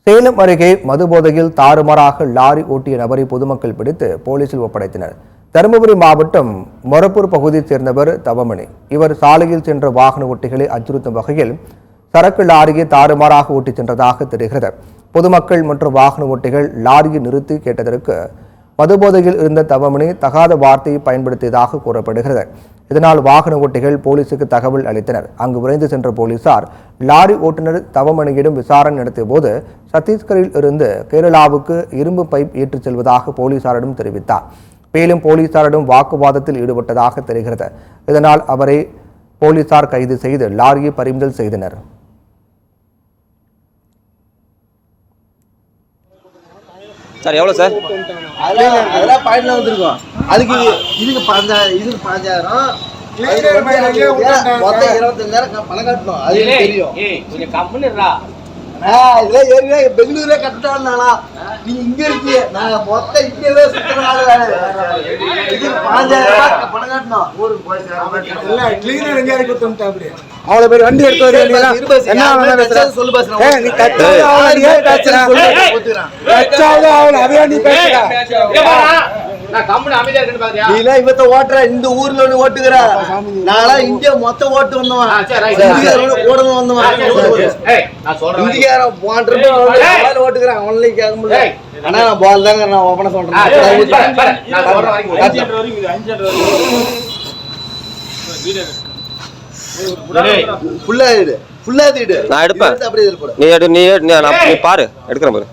சேலம் அருகே மதுபோதையில் தாறுமாறாக லாரி ஓட்டிய நபரை பொதுமக்கள் பிடித்து போலீசில் ஒப்படைத்தனர். தருமபுரி மாவட்டம் மொரப்பூர் பகுதியைச் சேர்ந்தவர் தவமணி. இவர் சாலையில் சென்ற வாகன ஓட்டிகளை அச்சுறுத்தும் வகையில் சரக்கு லாரியை தாறுமாறாக ஓட்டிச் சென்றதாக தெரிகிறது. பொதுமக்கள் மற்றும் வாகன ஓட்டிகள் லாரியை நிறுத்தி கேட்டதற்கு மதுபோதையில் இருந்த தவமணி தகாத வார்த்தையை பயன்படுத்தியதாக கூறப்படுகிறது. இதனால் வாகன ஓட்டிகள் போலீசுக்கு தகவல் அளித்தனர். அங்கு விரைந்து சென்ற போலீசார் லாரி ஓட்டுநர் தவமணியிடம் விசாரணை நடத்திய போது சத்தீஸ்கரில் இருந்து கேரளாவுக்கு இரும்பு பைப் ஏற்றிச் செல்வதாக போலீசாரிடம் தெரிவித்தார். மேலும் போலீசாரிடம் வாக்குவாதத்தில் ஈடுபட்டதாக தெரிகிறது. இதனால் அவரை போலீசார் கைது செய்து லாரியை பறிமுதல் செய்தனர். சார் எவ்வளோ சார்? அதெல்லாம் பாயிண்ட்ல வந்துருக்கோம். இதுக்கு 5000 மொத்தம் 25,000 பணம் கட்டணும். அது தெரியும். இதெல்லாம் ஏற்கனவே பெங்களூர்ல கட்டணும்னா நீ இங்க இருக்கு, நான் மொத்தம் இங்கே சுத்தனால இது 5000 பணம் கட்டணும். அவ்வளவு பேர் வண்டி எடுத்து வரீங்க. சொல்லு பாஸ், நீ கச்சாவது அவளை ஏன் பேசுற? கச்சாவது அவளை அவையா நீ பேசுற? நீலாம் இவத்த ஓட்டுற, இந்த ஊர்ல ஒண்ணு ஓட்டுகிற, நான்லாம் இந்தியா மொத்தம் ஓட்டு வந்தவன், ஓடணும் வந்தவன். இந்தியாரம் ஓட்டுக்கிறேன், அவன்லையும் கேட்க முடியல. ஆனா நான் பால் தாங்க, நான் ஓப்பனா சொல்றேன். ஃபுல்லா நான் எடுப்பேன். நீ பாரு, எடுக்கிறேன் பாரு.